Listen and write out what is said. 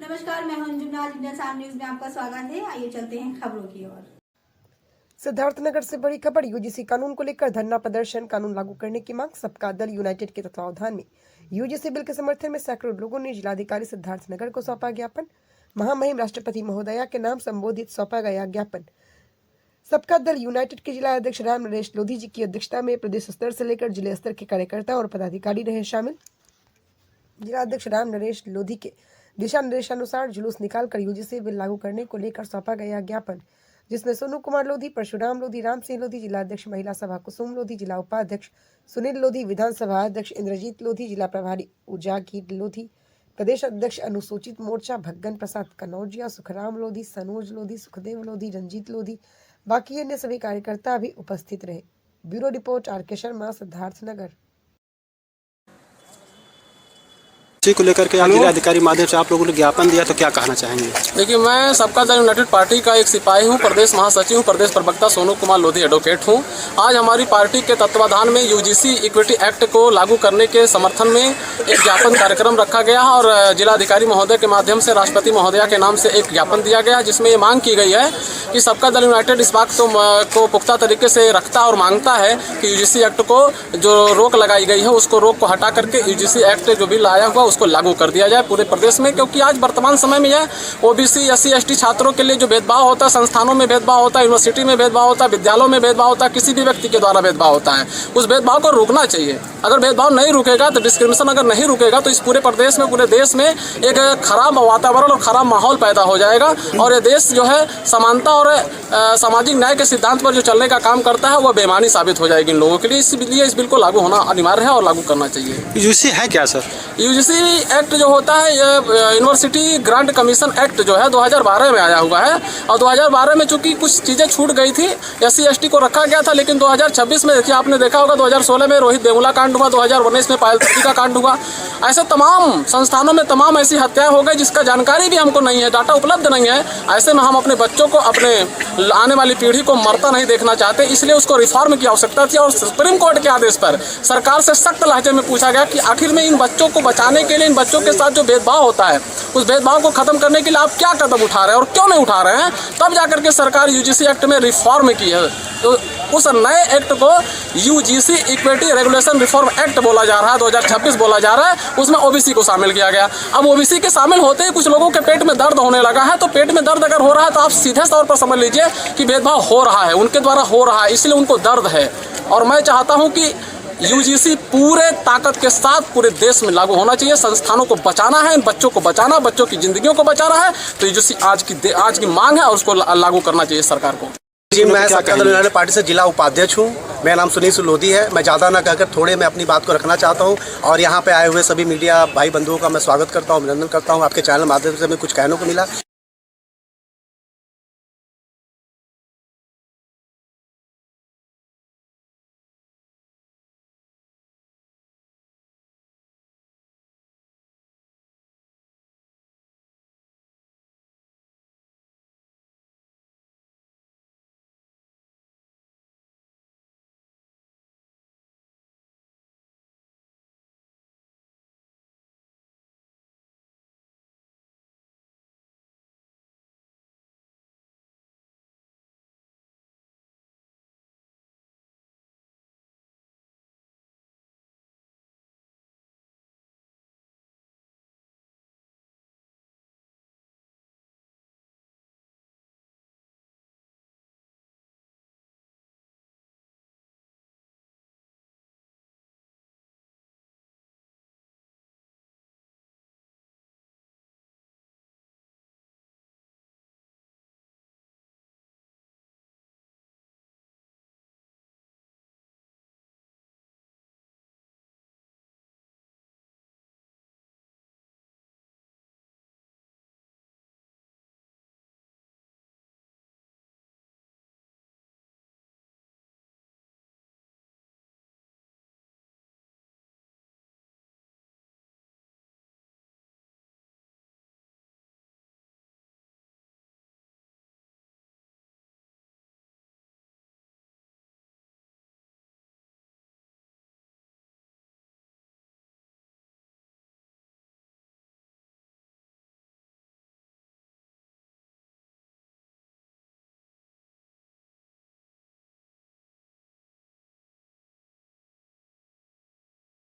नमस्कार, मैं हूं अंजुम। इंडियन साम न्यूज में आपका स्वागत है। आइए चलते हैं खबरों की ओर। सिद्धार्थनगर से बड़ी खबर। यूजीसी कानून को लेकर धरना प्रदर्शन, कानून लागू करने की मांग। सबका दल यूनाइटेड के तत्वावधान में यूजीसी बिल के समर्थन में सैकड़ों लोगों ने जिलाधिकारी सिद्धार्थनगर को सौंपा ज्ञापन। महामहिम राष्ट्रपति महोदया के नाम संबोधित सौंपा गया ज्ञापन। सबका दल यूनाइटेड के जिला अध्यक्ष राम नरेश लोधी जी की अध्यक्षता में प्रदेश स्तर से लेकर जिले स्तर के कार्यकर्ता और पदाधिकारी रहे शामिल। जिला अध्यक्ष राम नरेश लोधी के दिशा निर्देशानुसार जुलूस निकालकर यूजीसी बिल लागू करने को लेकर सौंपा गया ज्ञापन, जिसमें सोनू कुमार लोधी, परशुराम लोधी, राम सिंह लोधी, जिला अध्यक्ष महिला सभा कुसुम लोधी, जिला उपाध्यक्ष सुनील लोधी, विधानसभा अध्यक्ष इंद्रजीत लोधी, जिला प्रभारी उजागीर लोधी, प्रदेश अध्यक्ष अनुसूचित मोर्चा भग्गन प्रसाद कनौजिया, सुखराम लोधी, सनोज लोधी, सुखदेव लोधी, रंजीत लोधी, बाकी अन्य सभी कार्यकर्ता भी उपस्थित रहे। Bureau report R K. Sharma, Siddharthnagar. इसी को लेकर के जिला अधिकारी माध्यम से आप लोगों ने ज्ञापन दिया, तो क्या कहना चाहेंगे? देखिए, मैं सबका दल यूनाइटेड पार्टी का एक सिपाही हूं, प्रदेश महासचिव हूं, प्रदेश प्रवक्ता सोनू कुमार लोधी एडवोकेट हूं। आज हमारी पार्टी के तत्वाधान में यूजीसी इक्विटी एक्ट को लागू करने के समर्थन में एक ज्ञापन कार्यक्रम रखा गया है और जिलाधिकारी महोदय के माध्यम से राष्ट्रपति महोदया के नाम से एक ज्ञापन दिया गया, जिसमें ये मांग की गई है कि सबका दल यूनाइटेड इस बात को पुख्ता तरीके से रखता और मांगता है कि यूजीसी एक्ट को जो रोक लगाई गई है उसको रोक को हटा करके यूजीसी एक्ट जो बिल आया हुआ उसको लागू कर दिया जाए पूरे प्रदेश में। क्योंकि आज वर्तमान समय में यह ओबीसी एससी एसटी छात्रों के लिए जो भेदभाव होता है, संस्थानों में भेदभाव होता है, यूनिवर्सिटी में भेदभाव होता है, विद्यालयों में भेदभाव होता है, किसी भी व्यक्ति के द्वारा भेदभाव होता है, उस भेदभाव को रोकना चाहिए। अगर भेदभाव नहीं रुकेगा तो डिस्क्रिमिनेशन अगर नहीं रुकेगा तो इस पूरे प्रदेश में, पूरे देश में एक खराब वातावरण और खराब माहौल पैदा हो जाएगा और ये देश जो है समानता और सामाजिक न्याय के सिद्धांत पर जो चलने का काम करता है वह बेईमानी साबित हो जाएगी इन लोगों के लिए। इसलिए इस बिल को लागू होना अनिवार्य है और लागू करना चाहिए। यूजीसी है क्या सर? यूजीसी एक्ट जो होता है ये यूनिवर्सिटी ग्रांट कमीशन एक्ट जो है 2012 में आया हुआ है और 2012 में चूंकि कुछ चीज़ें छूट गई थी, एससी एसटी को रखा गया था, लेकिन 2026 में देखिए आपने देखा होगा 2016 में रोहित बेमुला कांड हुआ, 2019 में पायल त्रिपाठी का कांड हुआ। ऐसे तमाम संस्थानों में तमाम ऐसी हत्याएं हो गई जिसका जानकारी भी हमको नहीं है, डाटा उपलब्ध नहीं है। ऐसे में हम अपने बच्चों को, अपने आने वाली पीढ़ी को मरता नहीं देखना चाहते, इसलिए उसको रिफॉर्म की आवश्यकता थी और सुप्रीम कोर्ट के आदेश पर सरकार से सख्त लहजे में पूछा गया कि आखिर में इन बच्चों को बचाने के लिए, इन बच्चों के साथ जो भेदभाव होता है उस भेदभाव को खत्म करने के लिए आप क्या कदम उठा रहे हैं और क्यों नहीं उठा रहे हैं। तब जाकर के सरकार यूजीसी एक्ट में रिफॉर्म की है। तो उस नए एक्ट को UGC equity regulation reform act बोला जा रहा है, 2026 बोला जा रहा है। उसमें ओबीसी को शामिल किया गया। अब ओबीसी के शामिल होते ही कुछ लोगों के पेट में दर्द होने लगा है। तो पेट में दर्द अगर हो रहा है तो आप सीधे तौर पर समझ लीजिए कि भेदभाव हो रहा है, उनके द्वारा हो रहा है, इसलिए उनको दर्द है। और मैं चाहता हूँ कि यूजीसी पूरे ताकत के साथ पूरे देश में लागू होना चाहिए। संस्थानों को बचाना है, बच्चों को बचाना, बच्चों की जिंदगियों को बचाना है, तो यूजीसी आज की मांग है और उसको लागू करना चाहिए सरकार को। जी, मैं सबका दल यूनाइटेड पार्टी से जिला उपाध्यक्ष हूँ। मेरा नाम सुनील लोधी है। मैं ज़्यादा ना कहकर थोड़े मैं अपनी बात को रखना चाहता हूँ और यहाँ पे आए हुए सभी मीडिया भाई बंधुओं का मैं स्वागत करता हूँ, अभिनंदन करता हूँ। आपके चैनल माध्यम से हमें कुछ कहने को मिला।